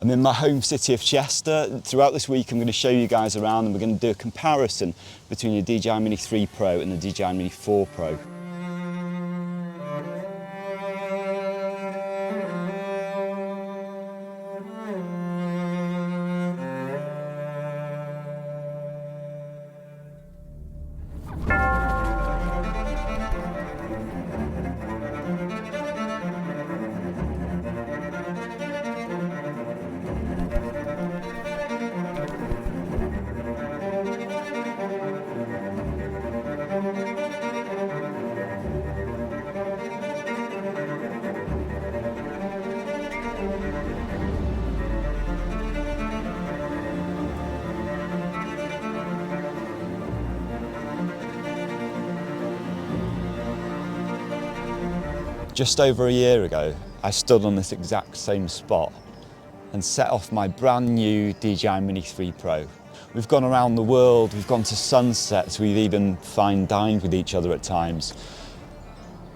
I'm in my home city of Chester. Throughout this week I'm going to show you guys around and we're going to do a comparison between the DJI Mini 3 Pro and the DJI Mini 4 Pro. Just over a year ago, I stood on this exact same spot and set off my brand new DJI Mini 3 Pro. We've gone around the world, we've gone to sunsets, we've even fine-dined with each other at times.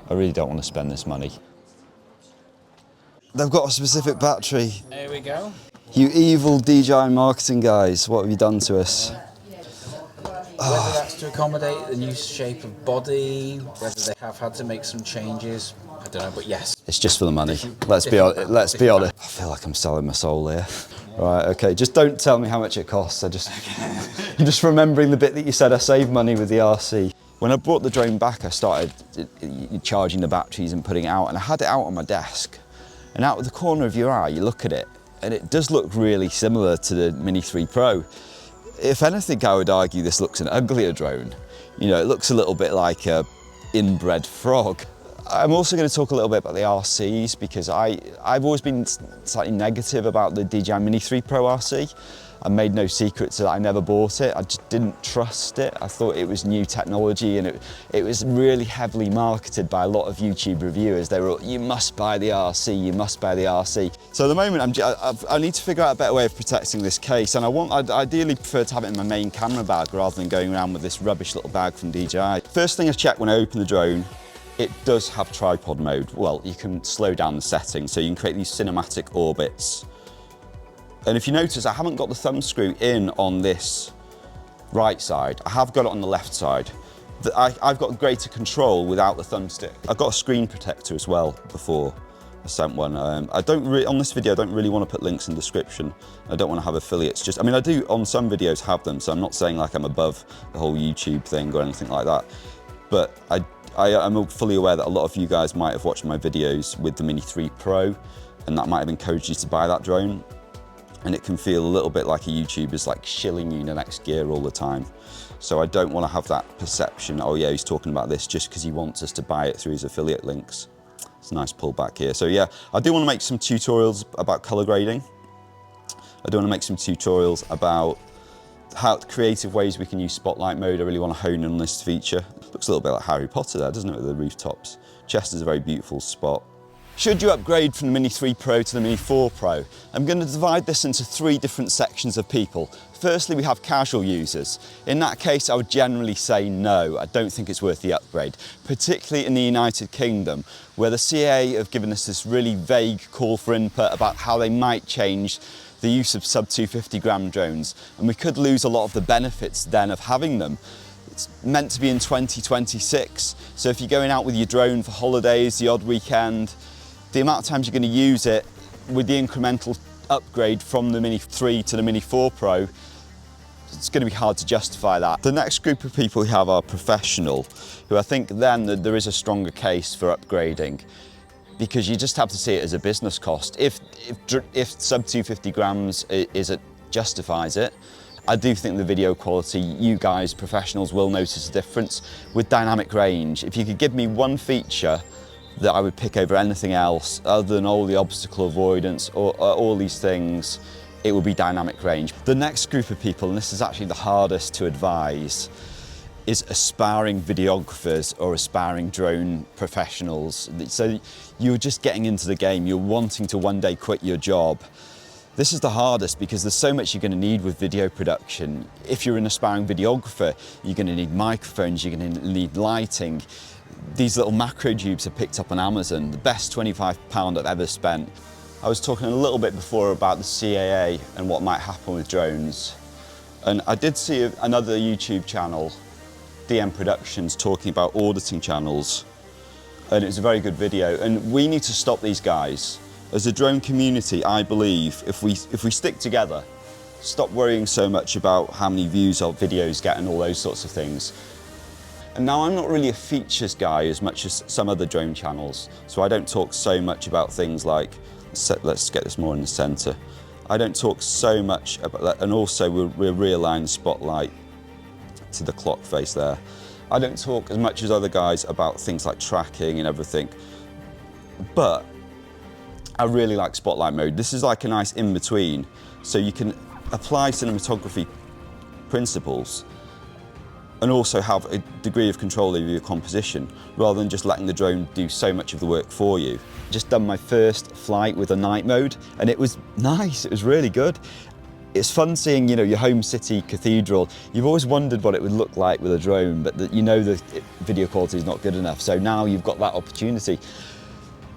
I really don't want to spend this money. They've got a specific battery. There we go. You evil DJI marketing guys, what have you done to us? Whether that's to accommodate the new shape of body, whether they have had to make some changes, I don't know, but yes. It's just for the money. Let's be honest. I feel like I'm selling my soul here. Right, okay, just don't tell me how much it costs. I'm just remembering the bit that you said I saved money with the RC. When I brought the drone back, I started charging the batteries and putting it out, and I had it out on my desk. And out of the corner of your eye, you look at it, and it does look really similar to the Mini 3 Pro. If anything, I would argue this looks an uglier drone. You know, it looks a little bit like a inbred frog. I'm also going to talk a little bit about the RCs because I've always been slightly negative about the DJI Mini 3 Pro RC. I made no secrets that I never bought it. I just didn't trust it. I thought it was new technology and it was really heavily marketed by a lot of YouTube reviewers. They were, you must buy the RC, you must buy the RC. So at the moment, I need to figure out a better way of protecting this case, and I'd ideally prefer to have it in my main camera bag rather than going around with this rubbish little bag from DJI. First thing I checked when I opened the drone, it does have tripod mode. Well, you can slow down the settings, so you can create these cinematic orbits. And if you notice, I haven't got the thumb screw in on this right side. I have got it on the left side. I've got greater control without the thumbstick. I've got a screen protector as well before I sent one. On this video, I don't really want to put links in the description. I don't want to have affiliates. I mean, I do on some videos have them, so I'm not saying like I'm above the whole YouTube thing or anything like that. But I'm fully aware that a lot of you guys might have watched my videos with the Mini 3 Pro, and that might have encouraged you to buy that drone. And it can feel a little bit like a YouTuber's like shilling you the next gear all the time. So I don't want to have that perception, oh yeah, he's talking about this just because he wants us to buy it through his affiliate links. It's a nice pullback here. So yeah, I do want to make some tutorials about color grading. I do want to make some tutorials about how creative ways we can use spotlight mode. I really want to hone in on this feature. Looks a little bit like Harry Potter there, doesn't it, with the rooftops? Chester's a very beautiful spot. Should you upgrade from the Mini 3 Pro to the Mini 4 Pro? I'm going to divide this into three different sections of people. Firstly, we have casual users. In that case, I would generally say no. I don't think it's worth the upgrade, particularly in the United Kingdom, where the CAA have given us this really vague call for input about how they might change the use of sub 250 gram drones, and we could lose a lot of the benefits then of having them. It's meant to be in 2026, so if you're going out with your drone for holidays, the odd weekend, the amount of times you're going to use it with the incremental upgrade from the Mini 3 to the Mini 4 Pro, it's going to be hard to justify that. The next group of people we have are professional, who I think then that there is a stronger case for upgrading, because you just have to see it as a business cost. If sub 250 grams justifies it, I do think the video quality, you guys, professionals, will notice a difference. With dynamic range, if you could give me one feature that I would pick over anything else, other than all the obstacle avoidance or all these things, it would be dynamic range. The next group of people, and this is actually the hardest to advise, is aspiring videographers or aspiring drone professionals. So you're just getting into the game, you're wanting to one day quit your job. This is the hardest because there's so much you're going to need with video production. If you're an aspiring videographer, you're going to need microphones, you're going to need lighting. These little macro tubes are picked up on Amazon, the best £25 I've ever spent. I was talking a little bit before about the CAA and what might happen with drones. And I did see another YouTube channel, DM Productions, talking about auditing channels. And it was a very good video. And we need to stop these guys. As a drone community, I believe if we stick together, stop worrying so much about how many views our videos get and all those sorts of things. And now I'm not really a features guy as much as some other drone channels, so I don't talk so much about things like, let's get this more in the center. I don't talk so much about that, and also we'll realign the spotlight to the clock face there. I don't talk as much as other guys about things like tracking and everything, but I really like spotlight mode. This is like a nice in-between, so you can apply cinematography principles and also have a degree of control over your composition, rather than just letting the drone do so much of the work for you. Just done my first flight with a night mode, and it was nice, it was really good. It's fun seeing, you know, your home city cathedral. You've always wondered what it would look like with a drone, but you know the video quality is not good enough, so now you've got that opportunity.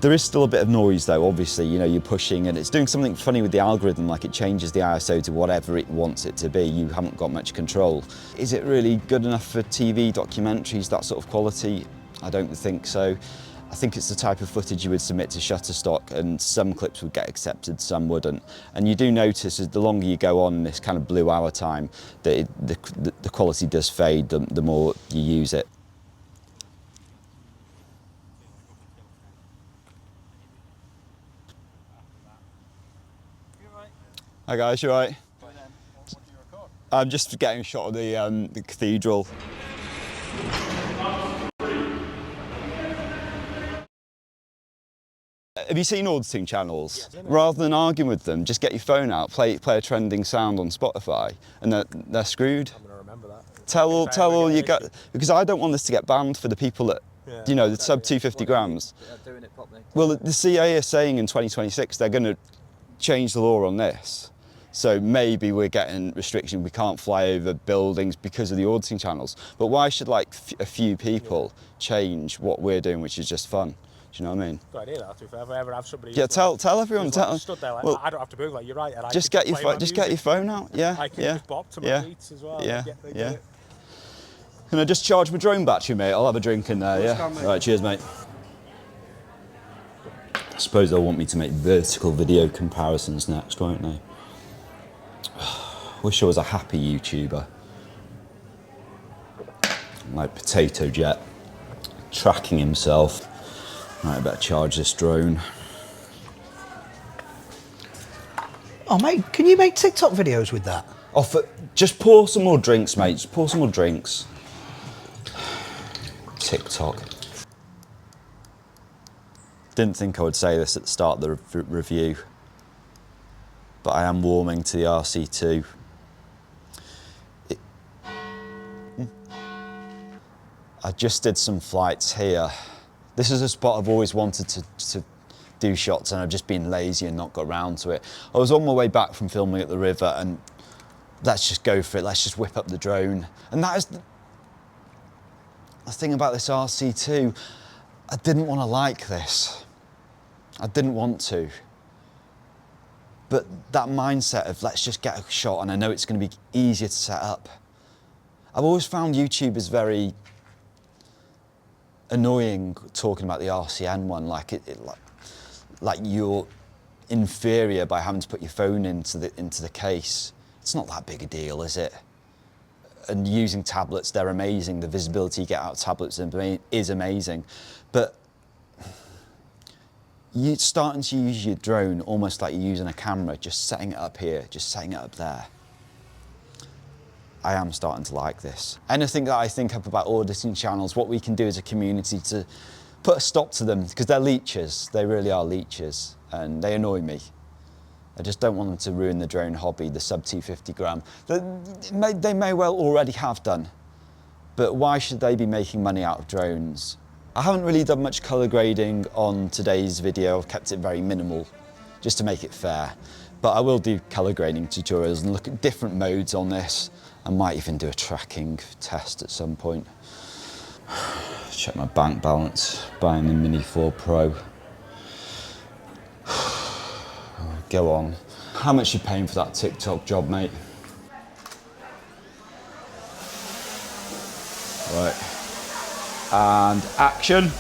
There is still a bit of noise though, obviously, you know, you're pushing and it's doing something funny with the algorithm, like it changes the ISO to whatever it wants it to be. You haven't got much control. Is it really good enough for TV, documentaries, that sort of quality? I don't think so. I think it's the type of footage you would submit to Shutterstock, and some clips would get accepted, some wouldn't. And you do notice as the longer you go on this kind of blue hour time, that the quality does fade the more you use it. Hi guys, you alright? I'm just getting a shot of the cathedral. Have you seen auditing channels? Yeah. Rather than arguing with them, just get your phone out, play a trending sound on Spotify, and they're screwed. I'm gonna remember that. Tell all you got, because I don't want this to get banned for the people that, you know, the sub 250 grams. Doing it properly. Well, the CAA is saying in 2026 they're going to change the law on this. So maybe we're getting restriction, we can't fly over buildings because of the auditing channels. But why should like a few people change what we're doing, which is just fun? Do you know what I mean? Good idea, that, if I ever have somebody. Yeah, tell everyone. Like stood there like, well, I don't have to move, like, you're right. And just get your phone out. Yeah, I can just bop to my beats as well. Yeah, yeah. Can I just charge my drone battery, mate? I'll have a drink in there. Yeah. All right, cheers, mate. I suppose they'll want me to make vertical video comparisons next, won't they? Wish I was a happy YouTuber. Like Potato Jet, tracking himself. Right, I better charge this drone. Oh mate, can you make TikTok videos with that? Just pour some more drinks, mate. Just pour some more drinks. TikTok. Didn't think I would say this at the start of the review, but I am warming to the RC2. I just did some flights here. This is a spot I've always wanted to do shots, and I've just been lazy and not got around to it. I was on my way back from filming at the river, and let's just go for it. Let's just whip up the drone. And that is the thing about this RC2. I didn't want to like this. I didn't want to. But that mindset of let's just get a shot, and I know it's going to be easier to set up. I've always found YouTubers very annoying talking about the RCN one, like like you're inferior by having to put your phone into the case. It's not that big a deal, is it? And using tablets, they're amazing. The visibility you get out of tablets is amazing, but you're starting to use your drone almost like you're using a camera, just setting it up here, just setting it up there. I am starting to like this. Anything that I think up about auditing channels, what we can do as a community to put a stop to them, because they're leeches, they really are leeches, and they annoy me. I just don't want them to ruin the drone hobby, the sub 250 gram. They may well already have done, but why should they be making money out of drones? I haven't really done much colour grading on today's video. I've kept it very minimal, just to make it fair. But I will do colour grading tutorials and look at different modes on this. I might even do a tracking test at some point. Check my bank balance, buying the Mini 4 Pro. Go on. How much you paying for that TikTok job, mate? Right. And action.